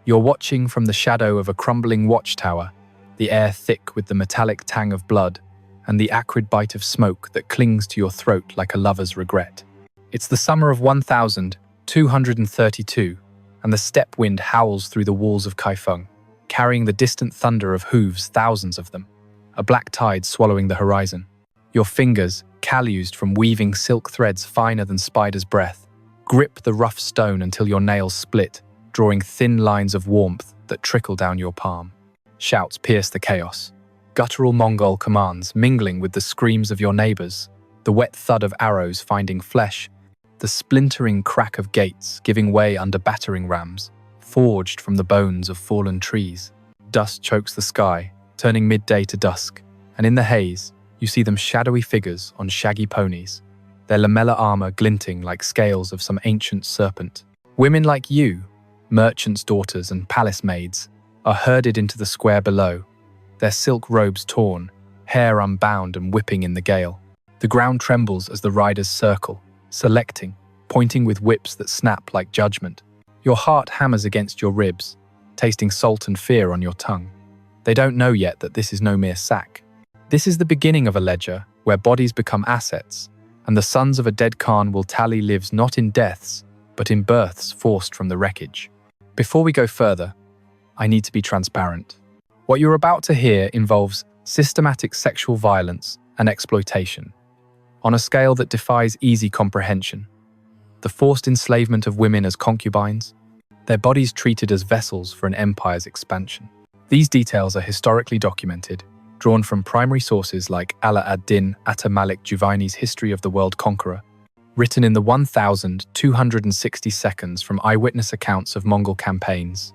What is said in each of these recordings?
You're watching from the shadow of a crumbling watchtower, the air thick with the metallic tang of blood and the acrid bite of smoke that clings to your throat like a lover's regret. It's the summer of 1232, and the steppe wind howls through the walls of Kaifeng, carrying the distant thunder of hooves, thousands of them, a black tide swallowing the horizon. Your fingers, calloused from weaving silk threads finer than spider's breath, grip the rough stone until your nails split, drawing thin lines of warmth that trickle down your palm. Shouts pierce the chaos. Guttural Mongol commands mingling with the screams of your neighbors, the wet thud of arrows finding flesh, the splintering crack of gates giving way under battering rams, forged from the bones of fallen trees. Dust chokes the sky, turning midday to dusk, and in the haze, you see them shadowy figures on shaggy ponies, their lamella armor glinting like scales of some ancient serpent. Women like you, merchants' daughters and palace maids, are herded into the square below, their silk robes torn, hair unbound and whipping in the gale. The ground trembles as the riders circle, selecting, pointing with whips that snap like judgment. Your heart hammers against your ribs, tasting salt and fear on your tongue. They don't know yet that this is no mere sack. This is the beginning of a ledger where bodies become assets, and the sons of a dead Khan will tally lives not in deaths, but in births forced from the wreckage. Before we go further, I need to be transparent. What you're about to hear involves systematic sexual violence and exploitation, on a scale that defies easy comprehension. The forced enslavement of women as concubines, their bodies treated as vessels for an empire's expansion. These details are historically documented, drawn from primary sources like Ala ad-Din Ata-Malik Juvayni's History of the World Conqueror, written in the 1,260 seconds from eyewitness accounts of Mongol campaigns,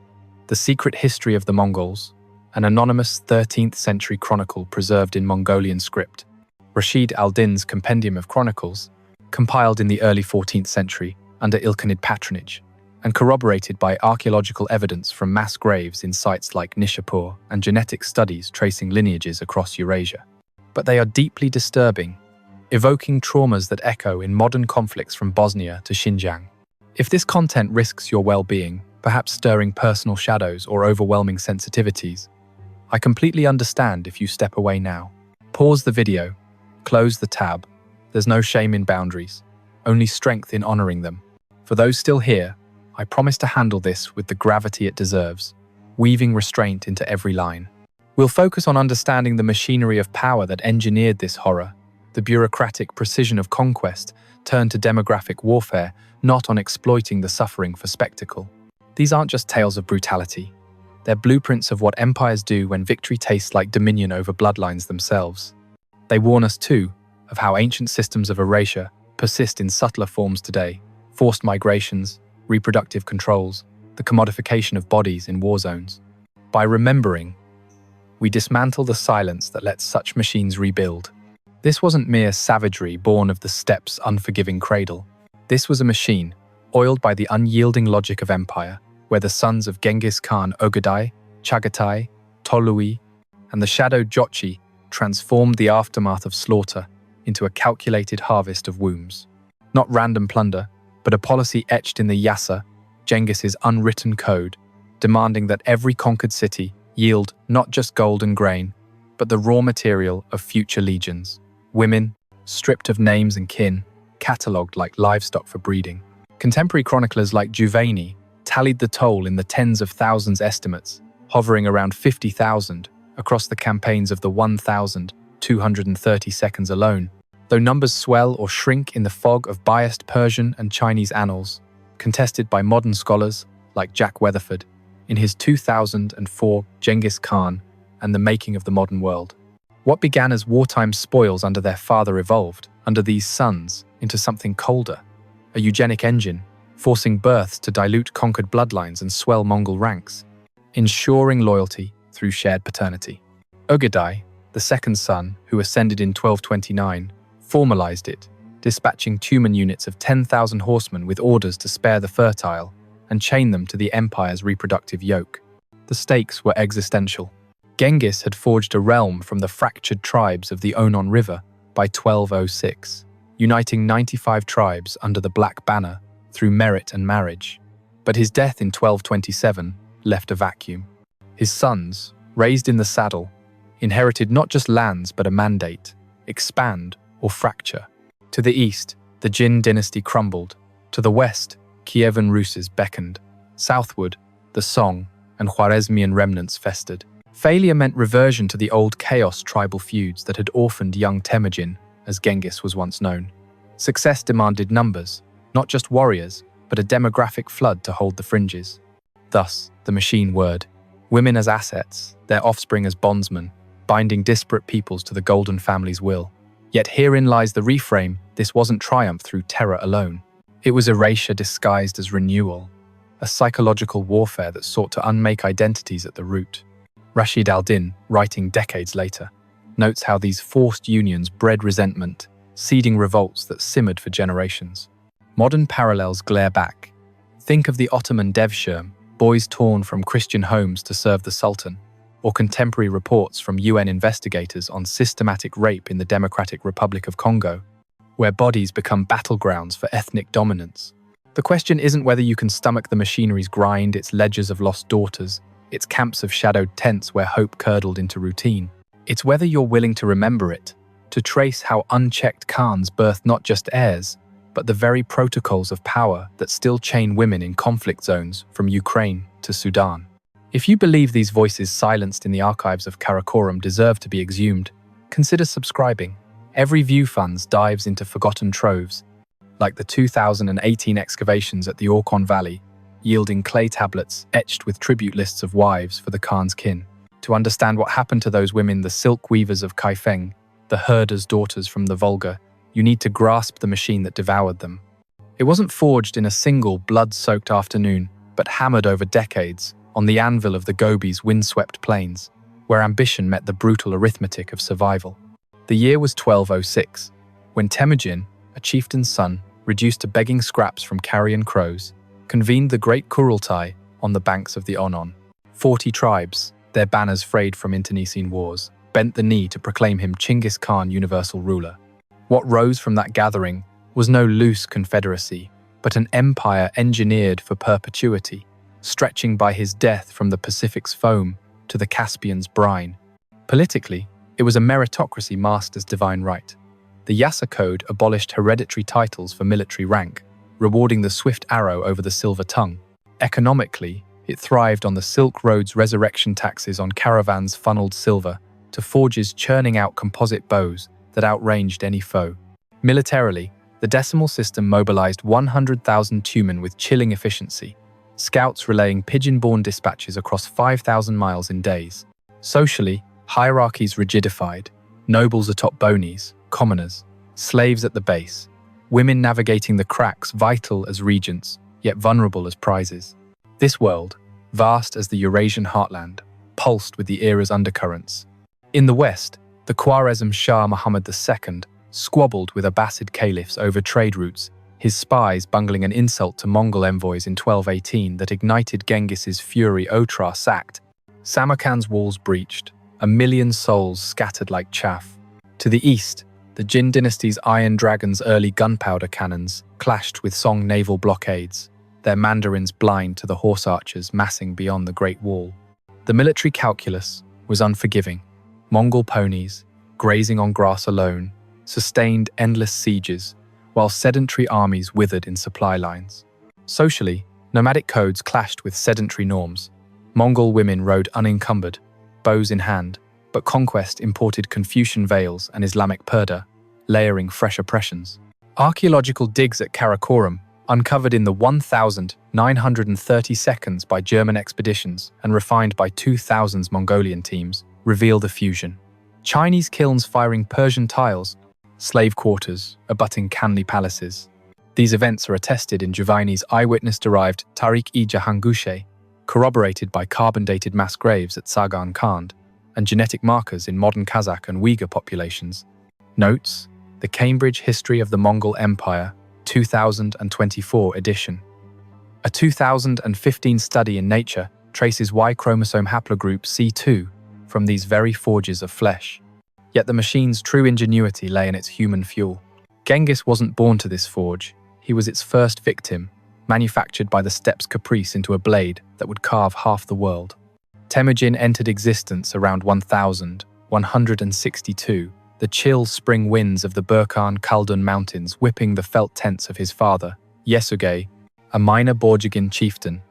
The Secret History of the Mongols, an anonymous 13th century chronicle preserved in Mongolian script, Rashid al-Din's Compendium of Chronicles, compiled in the early 14th century under Ilkhanid patronage, and corroborated by archaeological evidence from mass graves in sites like Nishapur and genetic studies tracing lineages across Eurasia. But they are deeply disturbing, evoking traumas that echo in modern conflicts from Bosnia to Xinjiang. If this content risks your well-being, perhaps stirring personal shadows or overwhelming sensitivities, I completely understand if you step away now. Pause the video, close the tab. There's no shame in boundaries, only strength in honoring them. For those still here, I promise to handle this with the gravity it deserves, weaving restraint into every line. We'll focus on understanding the machinery of power that engineered this horror, the bureaucratic precision of conquest turned to demographic warfare, not on exploiting the suffering for spectacle. These aren't just tales of brutality. They're blueprints of what empires do when victory tastes like dominion over bloodlines themselves. They warn us, too, of how ancient systems of erasure persist in subtler forms today: forced migrations, reproductive controls, the commodification of bodies in war zones. By remembering, we dismantle the silence that lets such machines rebuild. This wasn't mere savagery born of the steppe's unforgiving cradle. This was a machine, oiled by the unyielding logic of empire, where the sons of Genghis Khan Ögedei, Chagatai, Tolui, and the shadowed Jochi transformed the aftermath of slaughter into a calculated harvest of wombs. Not random plunder, but a policy etched in the Yassa, Genghis's unwritten code, demanding that every conquered city yield not just gold and grain, but the raw material of future legions. Women, stripped of names and kin, catalogued like livestock for breeding. Contemporary chroniclers like Juvayni tallied the toll in the tens of thousands estimates, hovering around 50,000 across the campaigns of the 1,230 seconds alone. Though numbers swell or shrink in the fog of biased Persian and Chinese annals, contested by modern scholars like Jack Weatherford in his 2004 Genghis Khan and the Making of the Modern World. What began as wartime spoils under their father evolved, under these sons, into something colder, a eugenic engine, forcing births to dilute conquered bloodlines and swell Mongol ranks, ensuring loyalty through shared paternity. Ögedei, the second son, who ascended in 1229, formalized it, dispatching Tumen units of 10,000 horsemen with orders to spare the fertile and chain them to the empire's reproductive yoke. The stakes were existential. Genghis had forged a realm from the fractured tribes of the Onon River by 1206, uniting 95 tribes under the Black Banner through merit and marriage. But his death in 1227 left a vacuum. His sons, raised in the saddle, inherited not just lands but a mandate: expand or fracture. To the east, the Jin dynasty crumbled. To the west, Kievan Ruses beckoned. Southward, the Song and Khwarezmian remnants festered. Failure meant reversion to the old chaos tribal feuds that had orphaned young Temujin, as Genghis was once known. Success demanded numbers, not just warriors, but a demographic flood to hold the fringes. Thus, the machine word: women as assets, their offspring as bondsmen, binding disparate peoples to the golden family's will. Yet herein lies the reframe: this wasn't triumph through terror alone. It was erasure disguised as renewal, a psychological warfare that sought to unmake identities at the root. Rashid al-Din, writing decades later, notes how these forced unions bred resentment, seeding revolts that simmered for generations. Modern parallels glare back. Think of the Ottoman devshirm, boys torn from Christian homes to serve the Sultan, or contemporary reports from UN investigators on systematic rape in the Democratic Republic of Congo, where bodies become battlegrounds for ethnic dominance. The question isn't whether you can stomach the machinery's grind, its ledgers of lost daughters, its camps of shadowed tents where hope curdled into routine. It's whether you're willing to remember it, to trace how unchecked Khans birthed not just heirs, but the very protocols of power that still chain women in conflict zones from Ukraine to Sudan. If you believe these voices silenced in the archives of Karakorum deserve to be exhumed, consider subscribing. Every view funds dives into forgotten troves, like the 2018 excavations at the Orkhon Valley, yielding clay tablets etched with tribute lists of wives for the Khan's kin. To understand what happened to those women, the silk weavers of Kaifeng, the herders' daughters from the Volga, you need to grasp the machine that devoured them. It wasn't forged in a single blood-soaked afternoon, but hammered over decades on the anvil of the Gobi's windswept plains, where ambition met the brutal arithmetic of survival. The year was 1206, when Temujin, a chieftain's son, reduced to begging scraps from carrion crows, convened the great Kurultai on the banks of the Onon. 40 tribes, their banners frayed from internecine wars, bent the knee to proclaim him Genghis Khan universal ruler. What rose from that gathering was no loose confederacy, but an empire engineered for perpetuity, stretching by his death from the Pacific's foam to the Caspian's brine. Politically, it was a meritocracy masked as divine right. The Yassa Code abolished hereditary titles for military rank, rewarding the swift arrow over the silver tongue. Economically, it thrived on the Silk Road's resurrection taxes on caravans funneled silver to forges churning out composite bows that outranged any foe. Militarily, the decimal system mobilized 100,000 tumen with chilling efficiency, scouts relaying pigeon-borne dispatches across 5,000 miles in days. Socially, hierarchies rigidified, nobles atop bonies, commoners, slaves at the base, women navigating the cracks vital as regents, yet vulnerable as prizes. This world, vast as the Eurasian heartland, pulsed with the era's undercurrents. In the west, the Khwarezm Shah Muhammad II squabbled with Abbasid caliphs over trade routes, his spies bungling an insult to Mongol envoys in 1218 that ignited Genghis's fury. Otrar sacked, Samarkand's walls breached, 1 million souls scattered like chaff. To the east, the Jin dynasty's Iron Dragon's early gunpowder cannons clashed with Song naval blockades, their mandarins blind to the horse archers massing beyond the Great Wall. The military calculus was unforgiving. Mongol ponies, grazing on grass alone, sustained endless sieges, while sedentary armies withered in supply lines. Socially, nomadic codes clashed with sedentary norms. Mongol women rode unencumbered, bows in hand, but Conquest imported Confucian veils and Islamic purdah, layering fresh oppressions. Archaeological digs at Karakorum, uncovered in the 1,930 by German expeditions and refined by 2000's Mongolian teams, reveal the fusion. Chinese kilns firing Persian tiles, slave quarters abutting Kanli palaces. These events are attested in Juvayni's eyewitness-derived Tarikh-i-Jahangushe, corroborated by carbon-dated mass graves at Sagan Khand, and genetic markers in modern Kazakh and Uyghur populations. Notes: The Cambridge History of the Mongol Empire, 2024 edition. A 2015 study in Nature traces Y chromosome haplogroup C2 from these very forges of flesh. Yet the machine's true ingenuity lay in its human fuel. Genghis wasn't born to this forge, he was its first victim, manufactured by the steppe's caprice into a blade that would carve half the world. Temujin entered existence around 1162, the chill spring winds of the Burkhan Khaldun Mountains whipping the felt tents of his father, Yesugei, a minor Borjigin chieftain,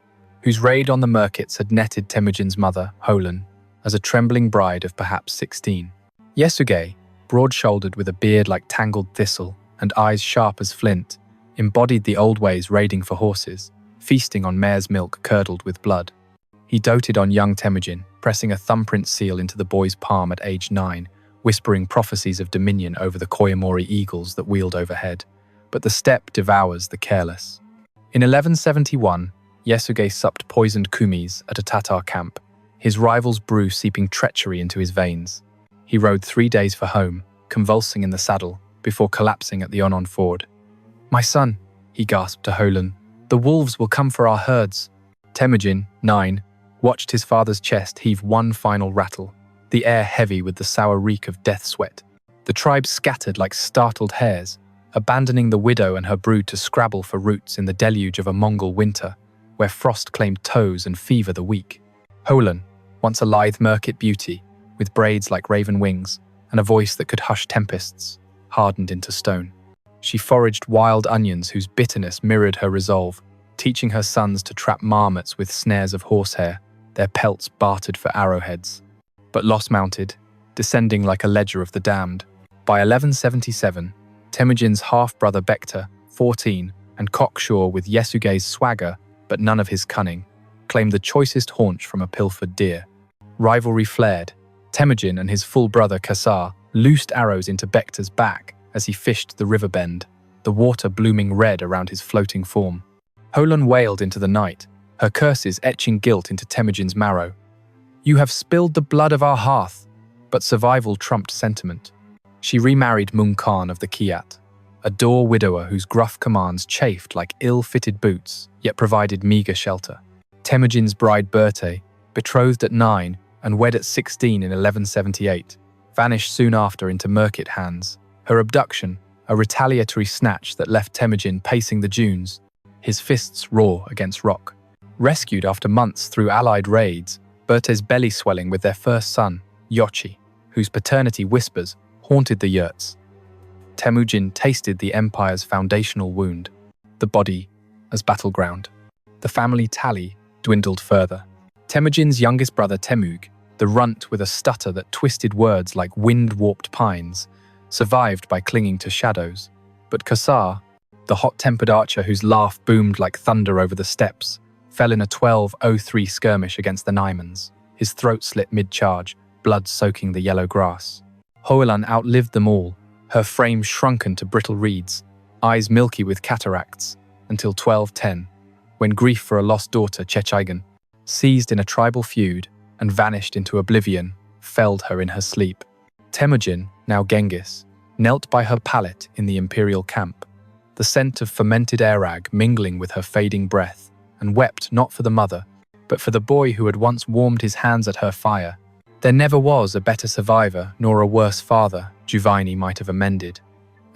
whose raid on the Merkits had netted Temujin's mother, Holan, as a trembling bride of perhaps 16. Yesugei, broad-shouldered with a beard like tangled thistle and eyes sharp as flint, embodied the old ways raiding for horses, feasting on mare's milk curdled with blood. He doted on young Temujin, pressing a thumbprint seal into the boy's palm at age 9, whispering prophecies of dominion over the Koyamori eagles that wheeled overhead. But the steppe devours the careless. In 1171, Yesugei supped poisoned kumis at a Tatar camp, his rival's brew seeping treachery into his veins. He rode 3 days for home, convulsing in the saddle, before collapsing at the Onon ford. "My son," he gasped to Holan, "the wolves will come for our herds." Temujin, 9, watched his father's chest heave one final rattle, the air heavy with the sour reek of death sweat. The tribe scattered like startled hares, abandoning the widow and her brood to scrabble for roots in the deluge of a Mongol winter, where frost claimed toes and fever the weak. Holan, once a lithe Merkit beauty, with braids like raven wings and a voice that could hush tempests, hardened into stone. She foraged wild onions whose bitterness mirrored her resolve, teaching her sons to trap marmots with snares of horsehair, their pelts bartered for arrowheads. But loss-mounted, descending like a ledger of the damned, by 1177, Temujin's half-brother Bekta, 14, and cocksure with Yesugei's swagger, but none of his cunning, claimed the choicest haunch from a pilfered deer. Rivalry flared. Temujin and his full brother Kassar loosed arrows into Bekta's back as he fished the river bend, the water blooming red around his floating form. Holan wailed into the night, her curses etching guilt into Temujin's marrow. "You have spilled the blood of our hearth," but survival trumped sentiment. She remarried Mung Khan of the Kiat, a Dor widower whose gruff commands chafed like ill-fitted boots, yet provided meager shelter. Temujin's bride Berte, betrothed at 9 and wed at 16 in 1178, vanished soon after into Merkit hands. Her abduction, a retaliatory snatch that left Temujin pacing the dunes, his fists raw against rock. Rescued after months through allied raids, Berte's belly swelling with their first son, Jochi, whose paternity whispers haunted the yurts. Temujin tasted the empire's foundational wound, the body as battleground. The family tally dwindled further. Temujin's youngest brother Temug, the runt with a stutter that twisted words like wind-warped pines, survived by clinging to shadows. But Kassar, the hot-tempered archer whose laugh boomed like thunder over the steppes, fell in a 1203 skirmish against the Naimans, his throat slit mid-charge, blood soaking the yellow grass. Hoelan outlived them all, her frame shrunken to brittle reeds, eyes milky with cataracts, until 1210, when grief for a lost daughter, Chechaigan, seized in a tribal feud and vanished into oblivion, felled her in her sleep. Temujin, now Genghis, knelt by her pallet in the imperial camp, the scent of fermented arag mingling with her fading breath, and wept not for the mother, but for the boy who had once warmed his hands at her fire. There never was a better survivor nor a worse father, Juvayni might have amended,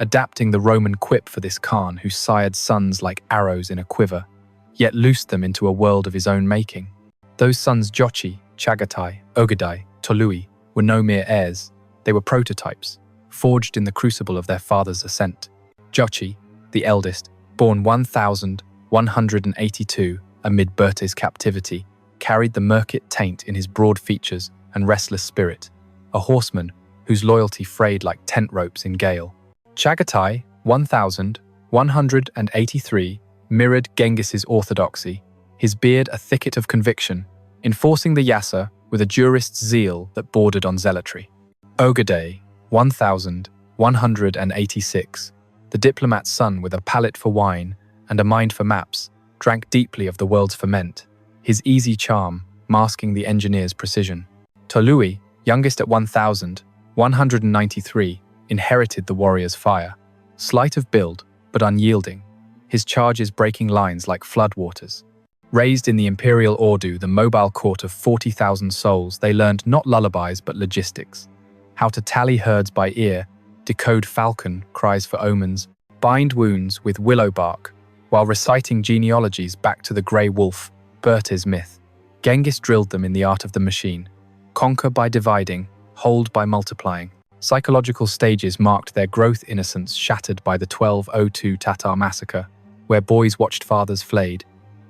adapting the Roman quip for this Khan who sired sons like arrows in a quiver, yet loosed them into a world of his own making. Those sons Jochi, Chagatai, Ögedei, Tolui were no mere heirs, they were prototypes, forged in the crucible of their father's ascent. Jochi, the eldest, born 1182 amid Berte's captivity, carried the Merkit taint in his broad features and restless spirit, a horseman whose loyalty frayed like tent ropes in gale. Chagatai, 1183, mirrored Genghis's orthodoxy, his beard a thicket of conviction, enforcing the Yassa with a jurist's zeal that bordered on zealotry. Ögedei, 1186, the diplomat's son with a palate for wine and a mind for maps, drank deeply of the world's ferment, his easy charm masking the engineer's precision. Tolui, youngest at 1193, inherited the warrior's fire, slight of build but unyielding, his charges breaking lines like floodwaters. Raised in the imperial Ordu, the mobile court of 40,000 souls, they learned not lullabies but logistics. How to tally herds by ear, decode falcon cries for omens, bind wounds with willow bark, while reciting genealogies back to the grey wolf, Bert's myth. Genghis drilled them in the art of the machine. Conquer by dividing, hold by multiplying. Psychological stages marked their growth, innocence shattered by the 1202 Tatar massacre, where boys watched fathers flayed.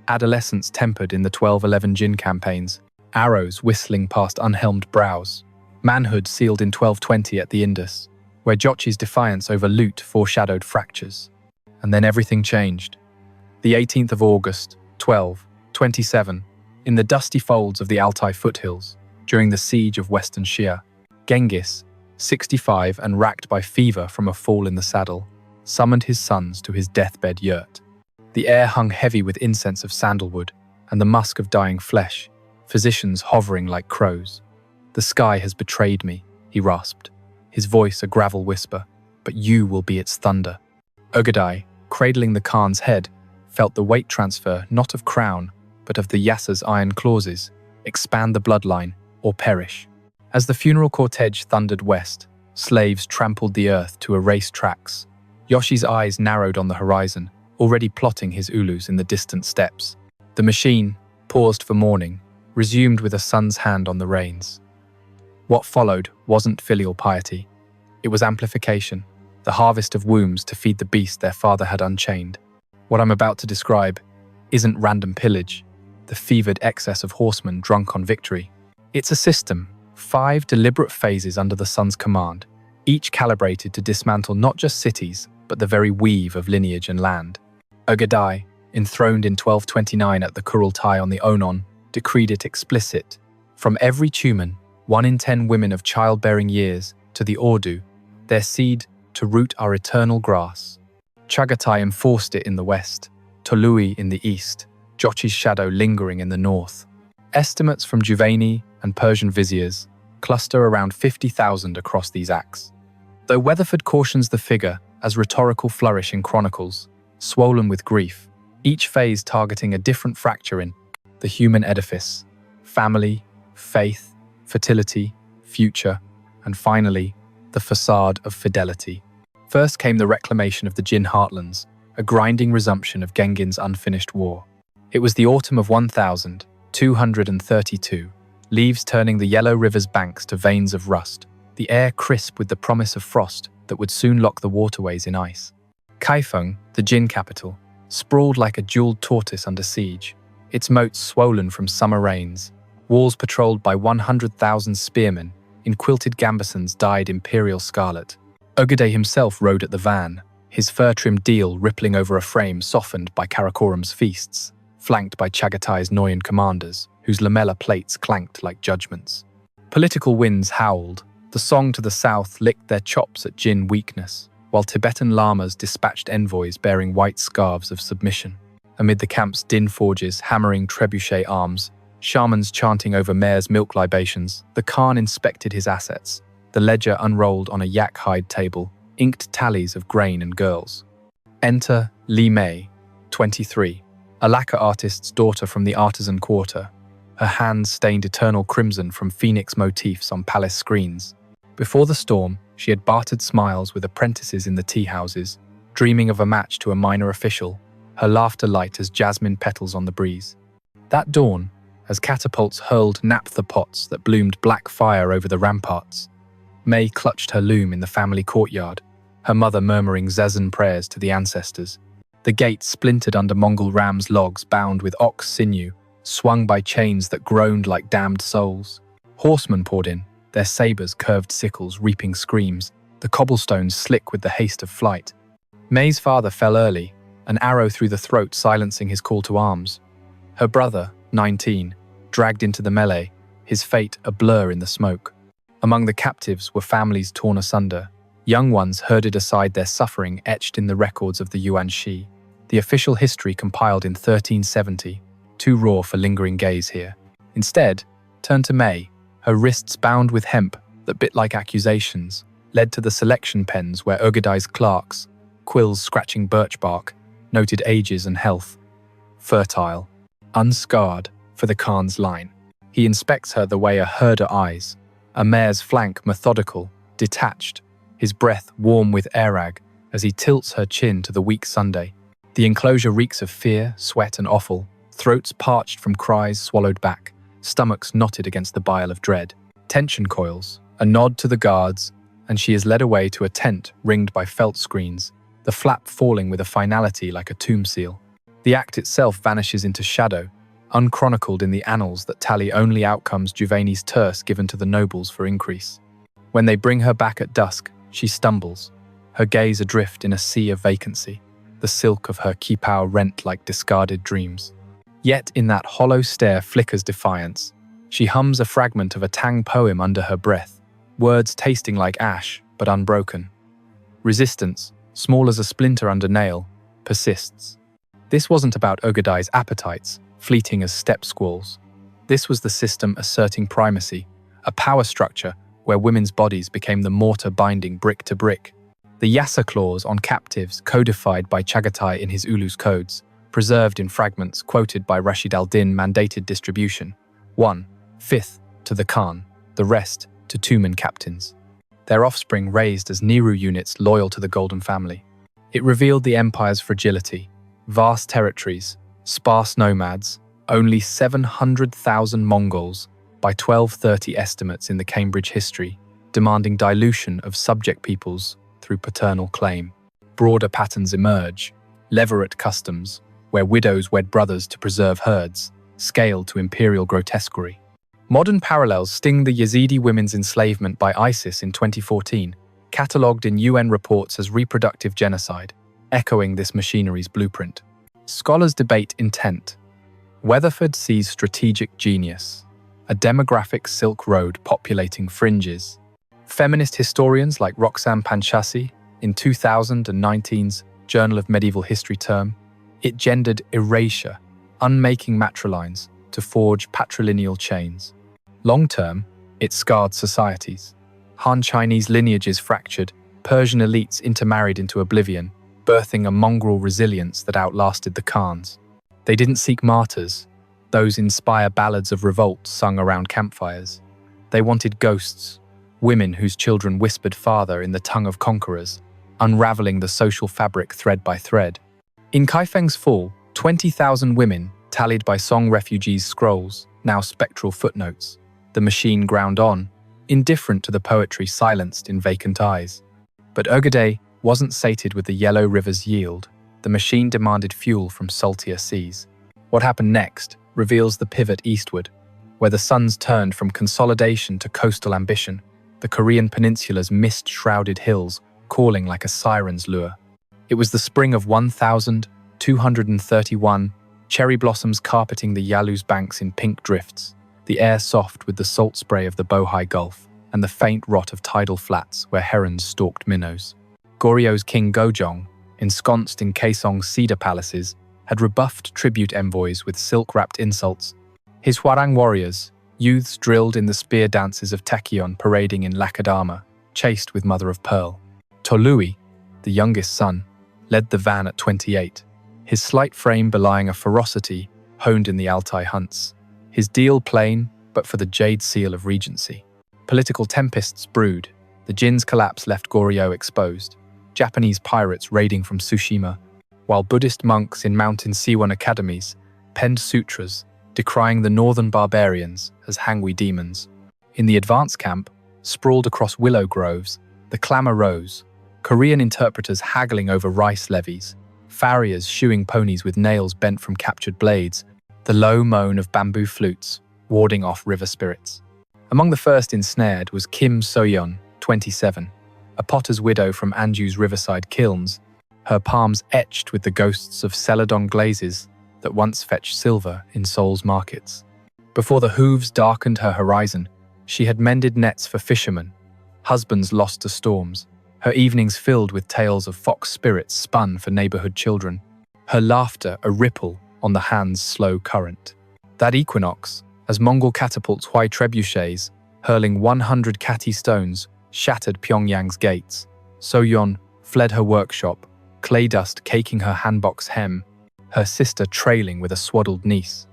Adolescence tempered in the 1211 Jin campaigns, arrows whistling past unhelmed brows. Manhood sealed in 1220 at the Indus, where Jochi's defiance over loot foreshadowed fractures. And then everything changed. The 18th of August, 1227, in the dusty folds of the Altai foothills, during the siege of Western Shia, Genghis, 65 and racked by fever from a fall in the saddle, summoned his sons to his deathbed yurt. The air hung heavy with incense of sandalwood and the musk of dying flesh, physicians hovering like crows. "The sky has betrayed me," he rasped, his voice a gravel whisper, "but you will be its thunder." Ögedei, cradling the Khan's head, felt the weight transfer not of crown, but of the Yassa's iron clauses: expand the bloodline or perish. As the funeral cortege thundered west, slaves trampled the earth to erase tracks. Yoshi's eyes narrowed on the horizon, already plotting his ulus in the distant steppes. The machine, paused for mourning, resumed with a son's hand on the reins. What followed wasn't filial piety. It was amplification, the harvest of wombs to feed the beast their father had unchained. What I'm about to describe isn't random pillage, the fevered excess of horsemen drunk on victory. It's a system, 5 deliberate phases under the sun's command, each calibrated to dismantle not just cities, but the very weave of lineage and land. Ögedei, enthroned in 1229 at the Kurultai on the Onon, decreed it explicit. From every Tumen, 1 in 10 women of childbearing years, to the Ordu, their seed to root our eternal grass. Chagatai enforced it in the west, Tolui in the east, Jochi's shadow lingering in the north. Estimates from Juvayni and Persian viziers cluster around 50,000 across these acts. Though Weatherford cautions the figure as rhetorical flourish in chronicles, swollen with grief, each phase targeting a different fracture in the human edifice: family, faith, fertility, future, and finally, the facade of fidelity. First came the reclamation of the Jin heartlands, a grinding resumption of Genghin's unfinished war. It was the autumn of 1232, leaves turning the yellow river's banks to veins of rust, the air crisp with the promise of frost that would soon lock the waterways in ice. Kaifeng, the Jin capital, sprawled like a jeweled tortoise under siege, its moats swollen from summer rains, walls patrolled by 100,000 spearmen in quilted gambesons dyed imperial scarlet. Ögedei himself rode at the van, his fur-trimmed deal rippling over a frame softened by Karakoram's feasts, flanked by Chagatai's Noyan commanders, whose lamella plates clanked like judgments. Political winds howled. The Song to the south licked their chops at Jin weakness, while Tibetan lamas dispatched envoys bearing white scarves of submission. Amid the camp's din forges hammering trebuchet arms, shamans chanting over mare's milk libations, the Khan inspected his assets, the ledger unrolled on a yak hide table, inked tallies of grain and girls. Enter Li Mei, 23, a lacquer artist's daughter from the artisan quarter, her hands stained eternal crimson from phoenix motifs on palace screens. Before the storm, she had bartered smiles with apprentices in the tea houses, dreaming of a match to a minor official, her laughter light as jasmine petals on the breeze. That dawn, as catapults hurled naphtha pots that bloomed black fire over the ramparts, May clutched her loom in the family courtyard, her mother murmuring Zazen prayers to the ancestors. The gate splintered under Mongol rams' logs bound with ox sinew, swung by chains that groaned like damned souls. Horsemen poured in, their sabers curved sickles reaping screams, the cobblestones slick with the haste of flight. May's father fell early, an arrow through the throat silencing his call to arms. Her brother, 19, dragged into the melee, his fate a blur in the smoke. Among the captives were families torn asunder, young ones herded aside, their suffering etched in the records of the Yuan Shi, the official history compiled in 1370, too raw for lingering gaze here. Instead, turn to May, her wrists bound with hemp that bit like accusations, led to the selection pens where Ögedei's clerks, quills scratching birch bark, noted ages and health. Fertile, unscarred for the Khan's line. He inspects her the way a herder eyes, a mare's flank methodical, detached, his breath warm with airag as he tilts her chin to the weak Sunday. The enclosure reeks of fear, sweat, and offal, throats parched from cries swallowed back, stomachs knotted against the bile of dread. Tension coils, a nod to the guards, and she is led away to a tent ringed by felt screens, the flap falling with a finality like a tomb seal. The act itself vanishes into shadow, unchronicled in the annals that tally only outcomes Juvayni's terse given to the nobles for increase. When they bring her back at dusk, she stumbles, her gaze adrift in a sea of vacancy, the silk of her kipao rent like discarded dreams. Yet in that hollow stare flickers defiance. She hums a fragment of a Tang poem under her breath, words tasting like ash, but unbroken. Resistance, small as a splinter under nail, persists. This wasn't about Ögedei's appetites, fleeting as steppe squalls. This was the system asserting primacy, a power structure where women's bodies became the mortar binding brick to brick. The Yassa clause on captives codified by Chagatai in his Ulus codes, preserved in fragments quoted by Rashid al-Din mandated distribution. 1/5 to the Khan, the rest to Tumen captains. Their offspring raised as Niru units loyal to the Golden Family. It revealed the empire's fragility, vast territories, sparse nomads, only 700,000 Mongols by 1230 estimates in the Cambridge history, demanding dilution of subject peoples through paternal claim. Broader patterns emerge, levirate customs, where widows wed brothers to preserve herds, scaled to imperial grotesquerie. Modern parallels sting the Yazidi women's enslavement by ISIS in 2014, catalogued in UN reports as reproductive genocide, echoing this machinery's blueprint. Scholars debate intent. Weatherford sees strategic genius, a demographic Silk Road populating fringes. Feminist historians like Roxanne Panchasi, in 2019's Journal of Medieval History term, it gendered erasure, unmaking matrilines to forge patrilineal chains. Long-term, it scarred societies. Han Chinese lineages fractured, Persian elites intermarried into oblivion, birthing a mongrel resilience that outlasted the Khans. They didn't seek martyrs, those inspire ballads of revolt sung around campfires. They wanted ghosts, women whose children whispered father in the tongue of conquerors, unraveling the social fabric thread by thread. In Kaifeng's fall, 20,000 women, tallied by Song refugees' scrolls, now spectral footnotes. The machine ground on, indifferent to the poetry silenced in vacant eyes. But Ögedei wasn't sated with the yellow river's yield. The machine demanded fuel from saltier seas. What happened next reveals the pivot eastward, where the suns turned from consolidation to coastal ambition, the Korean peninsula's mist-shrouded hills calling like a siren's lure. It was the spring of 1231, cherry blossoms carpeting the Yalu's banks in pink drifts, the air soft with the salt spray of the Bohai Gulf, and the faint rot of tidal flats where herons stalked minnows. Goryeo King Gojong, ensconced in Kaesong's cedar palaces, had rebuffed tribute envoys with silk-wrapped insults. His Hwarang warriors, youths drilled in the spear dances of Tachyon parading in lacquered armor, chased with mother-of-pearl. Tolui, the youngest son, led the van at 28, his slight frame belying a ferocity honed in the Altai hunts. His deal plain, but for the jade seal of regency. Political tempests brewed. The Jin's collapse left Goryeo exposed. Japanese pirates raiding from Tsushima, while Buddhist monks in mountain Siwon academies penned sutras, decrying the northern barbarians as Hangui demons. In the advance camp, sprawled across willow groves, the clamor rose, Korean interpreters haggling over rice levies, farriers shoeing ponies with nails bent from captured blades, the low moan of bamboo flutes, warding off river spirits. Among the first ensnared was Kim Soyeon, 27, a potter's widow from Anju's riverside kilns, her palms etched with the ghosts of celadon glazes that once fetched silver in Seoul's markets. Before the hooves darkened her horizon, she had mended nets for fishermen, husbands lost to storms, her evenings filled with tales of fox spirits spun for neighborhood children, her laughter a ripple on the hand's slow current. That equinox, as Mongol catapults Huai trebuchets, hurling 100 kati stones, shattered Pyongyang's gates, Soyeon fled her workshop, clay dust caking her hanbok's hem, her sister trailing with a swaddled niece.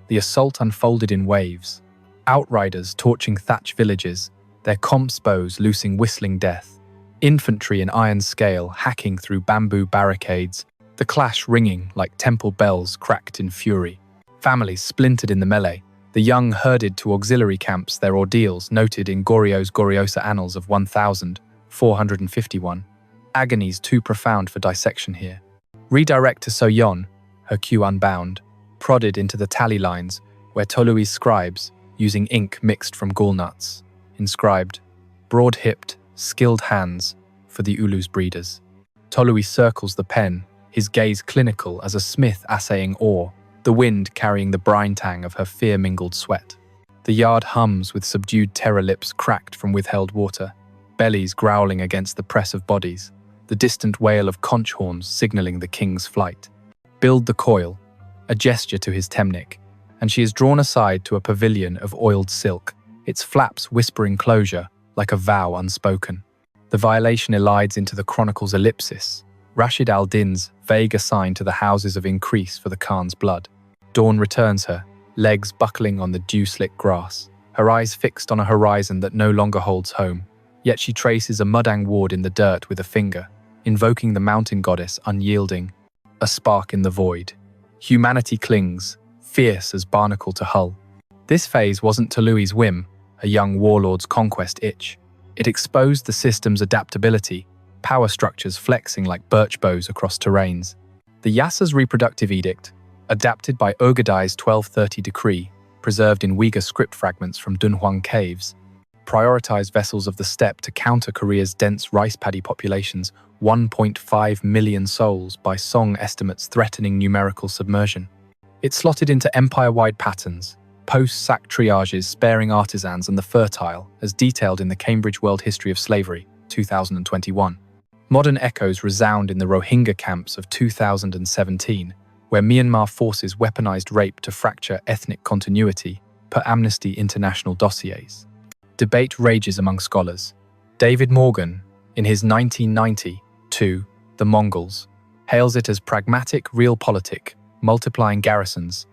The assault unfolded in waves, outriders torching thatch villages, their comps bows loosing whistling death, infantry in iron scale hacking through bamboo barricades, The clash ringing like temple bells cracked in fury. Families splintered in the melee. The young herded to auxiliary camps, their ordeals noted in Goryo's Goryosa Annals of 1451. Agonies too profound for dissection here. Redirect to Soyon, her queue unbound, prodded into the tally lines where Tolui's scribes, using ink mixed from gallnuts, inscribed, broad-hipped, skilled hands for the Ulu's breeders. Tolui circles the pen, his gaze clinical as a smith assaying ore, the wind carrying the brine tang of her fear-mingled sweat. The yard hums with subdued terror, lips cracked from withheld water, bellies growling against the press of bodies, the distant wail of conch horns signalling the king's flight. Build the coil, a gesture to his temnik, and she is drawn aside to a pavilion of oiled silk, its flaps whispering closure like a vow unspoken. The violation elides into the chronicle's ellipsis, Rashid al-Din's vague assign to the houses of increase for the Khan's blood. Dawn returns her, legs buckling on the dew-slick grass, her eyes fixed on a horizon that no longer holds home. Yet she traces a Mudang ward in the dirt with a finger, invoking the mountain goddess unyielding, a spark in the void. Humanity clings, fierce as barnacle to hull. This phase wasn't Tolui's whim, a young warlord's conquest itch. It exposed the system's adaptability, power structures flexing like birch bows across terrains. The Yassa's reproductive edict, adapted by Ögedei's 1230 decree, preserved in Uyghur script fragments from Dunhuang caves, prioritized vessels of the steppe to counter Korea's dense rice paddy populations, 1.5 million souls by Song estimates threatening numerical submersion. It slotted into empire-wide patterns, post-sack triages sparing artisans and the fertile, as detailed in the Cambridge World History of Slavery, 2021. Modern echoes resound in the Rohingya camps of 2017, where Myanmar forces weaponized rape to fracture ethnic continuity, per Amnesty International dossiers. Debate rages among scholars. David Morgan, in his 1992 The Mongols, hails it as pragmatic realpolitik, multiplying garrisons.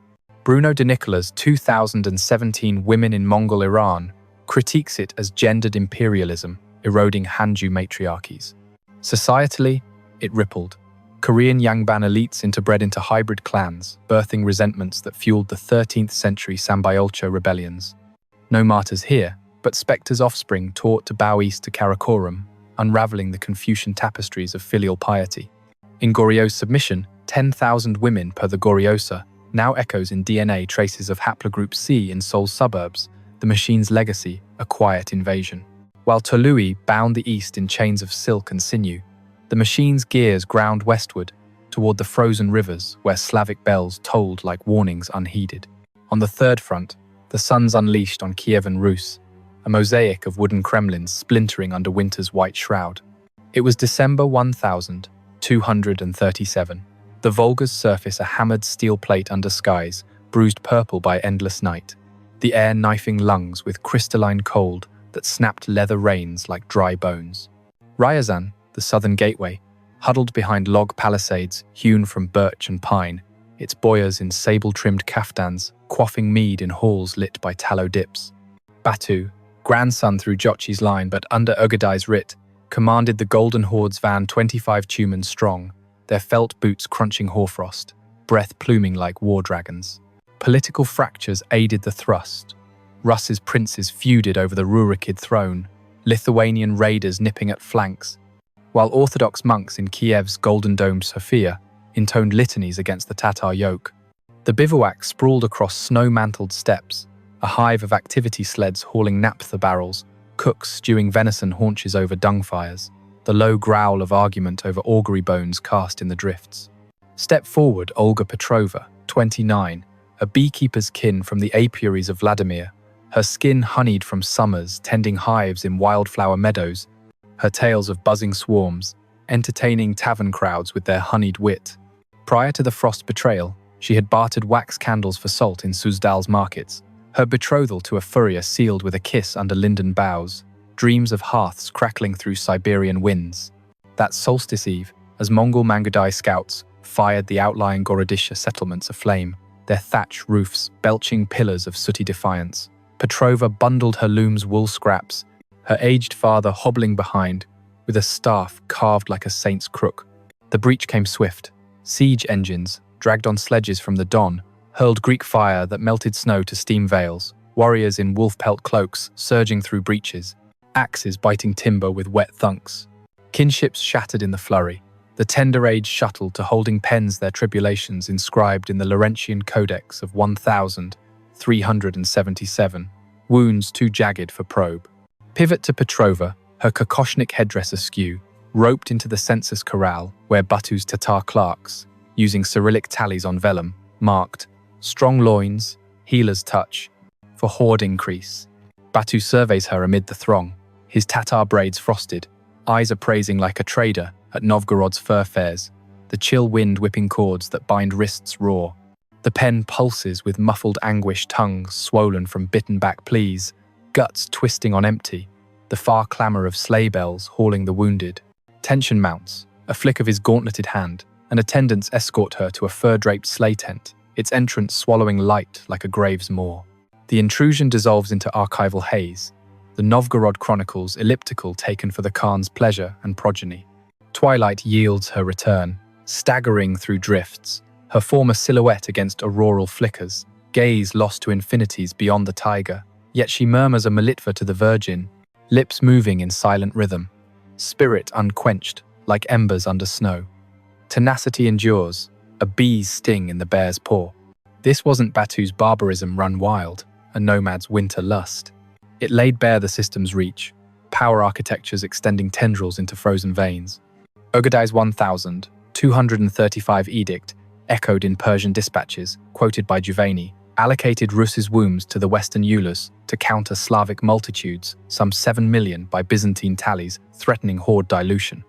Bruno de Nicola's 2017 Women in Mongol Iran critiques it as gendered imperialism, eroding Hanju matriarchies. Societally, it rippled. Korean Yangban elites interbred into hybrid clans, birthing resentments that fueled the 13th century Sambyolcha rebellions. No martyrs here, but Spectre's offspring taught to bow east to Karakoram, unraveling the Confucian tapestries of filial piety. In Goryo's submission, 10,000 women per the Goryosa now echoes in DNA traces of haplogroup C in Seoul's suburbs, the machine's legacy, a quiet invasion. While Tolui bound the east in chains of silk and sinew, the machine's gears ground westward, toward the frozen rivers where Slavic bells tolled like warnings unheeded. On the third front, the suns unleashed on Kievan Rus, a mosaic of wooden Kremlins splintering under winter's white shroud. It was December 1237. The Volga's surface a hammered steel plate under skies, bruised purple by endless night. The air knifing lungs with crystalline cold that snapped leather reins like dry bones. Ryazan, the southern gateway, huddled behind log palisades hewn from birch and pine, its boyars in sable-trimmed kaftans, quaffing mead in halls lit by tallow dips. Batu, grandson through Jochi's line but under Ögedei's writ, commanded the Golden Horde's van 25 tumens strong, their felt boots crunching hoarfrost, breath pluming like war dragons. Political fractures aided the thrust. Rus's princes feuded over the Rurikid throne, Lithuanian raiders nipping at flanks, while Orthodox monks in Kiev's golden-domed Sofia intoned litanies against the Tatar yoke. The bivouac sprawled across snow-mantled steppes, a hive of activity sleds hauling naphtha barrels, cooks stewing venison haunches over dung fires, the low growl of argument over augury bones cast in the drifts. Step forward Olga Petrova, 29, a beekeeper's kin from the apiaries of Vladimir, her skin honeyed from summers tending hives in wildflower meadows, her tales of buzzing swarms, entertaining tavern crowds with their honeyed wit. Prior to the frost betrayal, she had bartered wax candles for salt in Suzdal's markets, her betrothal to a furrier sealed with a kiss under linden boughs, dreams of hearths crackling through Siberian winds. That solstice eve, as Mongol Mangudai scouts fired the outlying Gorodisha settlements aflame, their thatch roofs belching pillars of sooty defiance, Petrova bundled her loom's wool scraps, her aged father hobbling behind, with a staff carved like a saint's crook. The breach came swift, Siege engines, dragged on sledges from the Don, hurled Greek fire that melted snow to steam veils, warriors in wolf pelt cloaks surging through breaches, axes biting timber with wet thunks. Kinships shattered in the flurry, the tender age shuttled to holding pens their tribulations inscribed in the Laurentian Codex of 1377, wounds too jagged for probe. Pivot to Petrova, her kokoshnik headdress askew, roped into the census corral where Batu's Tatar clerks, using Cyrillic tallies on vellum, marked strong loins, healer's touch, for horde increase. Batu surveys her amid the throng, his Tatar braids frosted, eyes appraising like a trader at Novgorod's fur fairs, the chill wind whipping cords that bind wrists raw. The pen pulses with muffled anguish, tongues swollen from bitten-back pleas, guts twisting on empty, the far clamour of sleigh bells hauling the wounded. Tension mounts, a flick of his gauntleted hand, and attendants escort her to a fur-draped sleigh tent, its entrance swallowing light like a grave's maw. The intrusion dissolves into archival haze, the Novgorod Chronicles elliptical taken for the Khan's pleasure and progeny. Twilight yields her return, staggering through drifts, her former silhouette against auroral flickers, gaze lost to infinities beyond the taiga, yet she murmurs a melitva to the Virgin, lips moving in silent rhythm, spirit unquenched, like embers under snow. Tenacity endures, a bee's sting in the bear's paw. This wasn't Batu's barbarism run wild, a nomad's winter lust. It laid bare the system's reach, power architectures extending tendrils into frozen veins. Ögedei's 1,235 edict, echoed in Persian dispatches, quoted by Juvayni, allocated Rus's wombs to the Western Ulus to counter Slavic multitudes, some 7 million by Byzantine tallies, threatening horde dilution.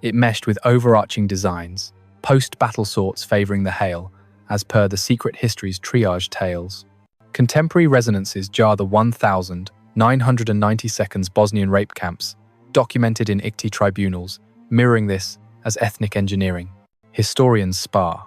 It meshed with overarching designs, post-battle sorts favouring the Hail, as per the secret history's triage tales. Contemporary resonances jar the 1,992 Bosnian rape camps, documented in ICTY tribunals, mirroring this as ethnic engineering. Historians spar.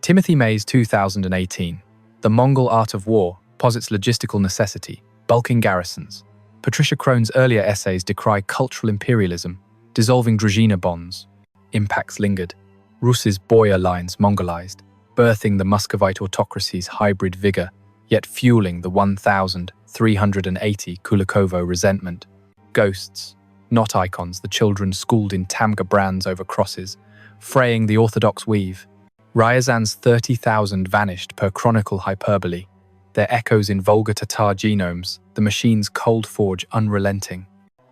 Timothy May's 2018, The Mongol Art of War, posits logistical necessity, bulking garrisons. Patricia Crone's earlier essays decry cultural imperialism, dissolving Druzhina bonds. Impacts lingered. Rus's boyar lines Mongolized, birthing the Muscovite autocracy's hybrid vigor, yet fueling the 1,380 Kulikovo resentment. Ghosts, not icons, the children schooled in Tamga brands over crosses, fraying the orthodox weave. Ryazan's 30,000 vanished per chronicle hyperbole, their echoes in Volga Tatar genomes, the machine's cold forge unrelenting.